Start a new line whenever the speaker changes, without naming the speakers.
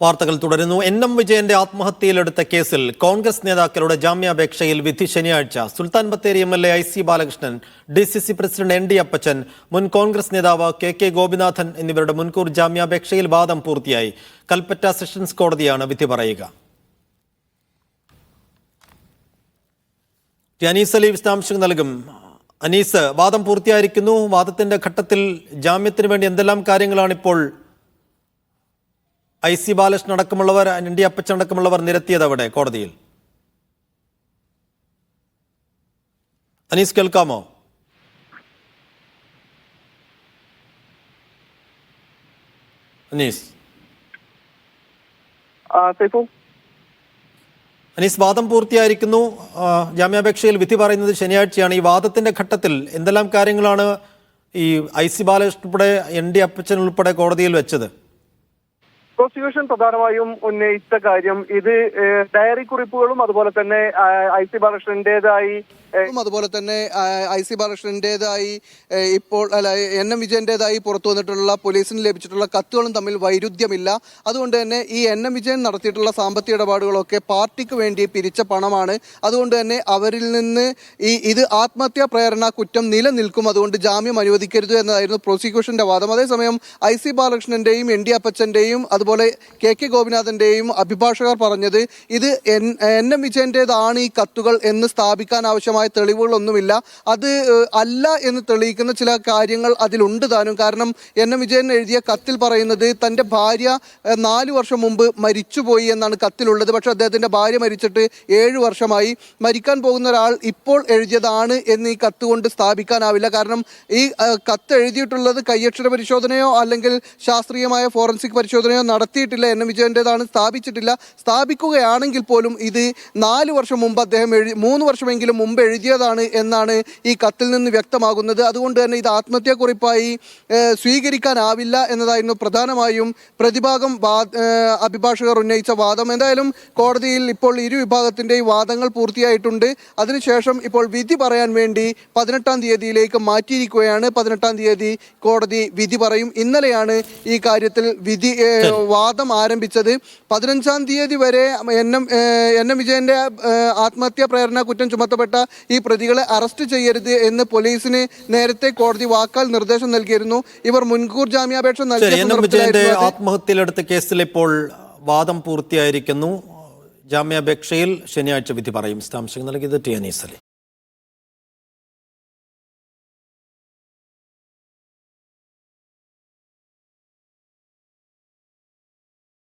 വാർത്തകൾ തുടരുന്നു. എൻ വിജയന്റെ ആത്മഹത്യയിലെടുത്ത കേസിൽ കോൺഗ്രസ് നേതാക്കളുടെ ജാമ്യാപേക്ഷയിൽ വിധി ശനിയാഴ്ച. Sultan Bathery MLA IC Balakrishnan, DCC president ND Appachan, മുൻ കോൺഗ്രസ് നേതാവ് KK ഗോപിനാഥൻ എന്നിവരുടെ മുൻകൂർ ജാമ്യാപേക്ഷയിൽ വാദം പൂർത്തിയായി. കൽപ്പറ്റ സെഷൻസ് കോടതിയാണ് വിധി പറയുക. അനീസ് അലി വിശദാംശങ്ങൾ നൽകും. അനീസ്, വാദം പൂർത്തിയായിരിക്കുന്നു. വാദത്തിന്റെ ഘട്ടത്തിൽ ജാമ്യത്തിന് വേണ്ടി എന്തെല്ലാം കാര്യങ്ങളാണ് ഇപ്പോൾ IC ബാലകൃഷ്ണൻ അടക്കമുള്ളവർ, ND അപ്പച്ചൻ അടക്കമുള്ളവർ നിരത്തിയത് അവിടെ കോടതിയിൽ? അനീസ്, കേൾക്കാമോ? അനീസ്, വാദം പൂർത്തിയായിരിക്കുന്നു. ജാമ്യാപേക്ഷയിൽ വിധി പറയുന്നത് ശനിയാഴ്ചയാണ്. ഈ വാദത്തിന്റെ ഘട്ടത്തിൽ എന്തെല്ലാം കാര്യങ്ങളാണ് ഈ IC ബാലകൃഷ്ണൻ ഉൾപ്പെടെ ND അപ്പച്ചൻ ഉൾപ്പെടെ കോടതിയിൽ വെച്ചത്?
പ്രോസിക്യൂഷൻ പ്രധാനമായും ഉന്നയിച്ച കാര്യം ഇത് ഡയറി കുറിപ്പുകളും അതുപോലെ തന്നെ IC ബാലകൃഷ്ണന്റേതായി ഇപ്പോൾ NM വിജയന്റേതായി പുറത്തു വന്നിട്ടുള്ള പോലീസിന് ലഭിച്ചിട്ടുള്ള കത്തുകളും തമ്മിൽ വൈരുദ്ധ്യമില്ല. അതുകൊണ്ട് തന്നെ ഈ NM വിജയൻ നടത്തിയിട്ടുള്ള സാമ്പത്തിക ഇടപാടുകളൊക്കെ പാർട്ടിക്ക് വേണ്ടി പിരിച്ച പണമാണ്. അതുകൊണ്ട് തന്നെ അവരിൽ നിന്ന് ഇത് ആത്മഹത്യാ പ്രേരണ കുറ്റം നിലനിൽക്കും. അതുകൊണ്ട് ജാമ്യം അനുവദിക്കരുത് എന്നതായിരുന്നു പ്രോസിക്യൂഷന്റെ വാദം. അതേസമയം IC ബാലകൃഷ്ണന്റെയും ND അപ്പച്ചന്റെയും അതുപോലെ KK ഗോപിനാഥന്റെയും അഭിഭാഷകർ പറഞ്ഞത് ഇത് NM വിജയന്റേതാണ് ഈ കത്തുകൾ എന്ന് സ്ഥാപിക്കാൻ ആവശ്യമായ തെളിവുകളൊന്നുമില്ല. അത് അല്ല എന്ന് തെളിയിക്കുന്ന ചില കാര്യങ്ങൾ അതിലുണ്ട് താനും. കാരണം NM വിജയൻ എഴുതിയ കത്തിൽ പറയുന്നത് തൻ്റെ ഭാര്യ 4 വർഷം മുമ്പ് മരിച്ചുപോയി എന്നാണ് കത്തിലുള്ളത്. പക്ഷെ അദ്ദേഹത്തിൻ്റെ ഭാര്യ മരിച്ചിട്ട് 7 വർഷമായി. മരിക്കാൻ പോകുന്ന ഒരാൾ ഇപ്പോൾ എഴുതിയതാണ് എന്ന് ഈ കത്ത് കൊണ്ട് സ്ഥാപിക്കാനാവില്ല. കാരണം ഈ കത്ത് എഴുതിയിട്ടുള്ളത് കയ്യക്ഷര പരിശോധനയോ അല്ലെങ്കിൽ ശാസ്ത്രീയമായ ഫോറൻസിക് പരിശോധനയോ നടത്തിയിട്ടില്ല. NM വിജയൻ്റെതാണ് സ്ഥാപിച്ചിട്ടില്ല. സ്ഥാപിക്കുകയാണെങ്കിൽ പോലും ഇത് 4 വർഷം മുമ്പ് അദ്ദേഹം 3 വർഷമെങ്കിലും മുമ്പ് എഴുതിയതാണ് എന്നാണ് ഈ കത്തിൽ നിന്ന് വ്യക്തമാകുന്നത്. അതുകൊണ്ട് തന്നെ ഇത് ആത്മഹത്യാക്കുറിപ്പായി സ്വീകരിക്കാനാവില്ല എന്നതായിരുന്നു പ്രധാനമായും പ്രതിഭാഗം അഭിഭാഷകർ ഉന്നയിച്ച വാദം. എന്തായാലും കോടതിയിൽ ഇപ്പോൾ ഇരു വിഭാഗത്തിൻ്റെയും വാദങ്ങൾ പൂർത്തിയായിട്ടുണ്ട്. അതിനുശേഷം ഇപ്പോൾ വിധി പറയാൻ വേണ്ടി 18-ാം തീയതിയിലേക്ക് മാറ്റിയിരിക്കുകയാണ്. 18-ാം തീയതി കോടതി വിധി പറയും. ഇന്നലെയാണ് ഈ കാര്യത്തിൽ വാദം ആരംഭിച്ചത്. 15-ാം തീയതി വരെ NM വിജയന്റെ ആത്മഹത്യാ പ്രേരണ കുറ്റം ചുമത്തപ്പെട്ട ഈ പ്രതികളെ അറസ്റ്റ് ചെയ്യരുത് എന്ന് പോലീസിന് നേരത്തെ കോടതി വാക്കാൽ നിർദ്ദേശം നൽകിയിരുന്നു. ഇവർ മുൻകൂർ ജാമ്യാപേക്ഷ
നൽകിയ ആത്മഹത്യയിലെടുത്ത കേസിൽ ഇപ്പോൾ വാദം പൂർത്തിയായിരിക്കുന്നു. ജാമ്യാപേക്ഷയിൽ ശനിയാഴ്ച വിധി പറയും. വിശദാംശങ്ങൾ നൽകിയത് അനീസ് അലി.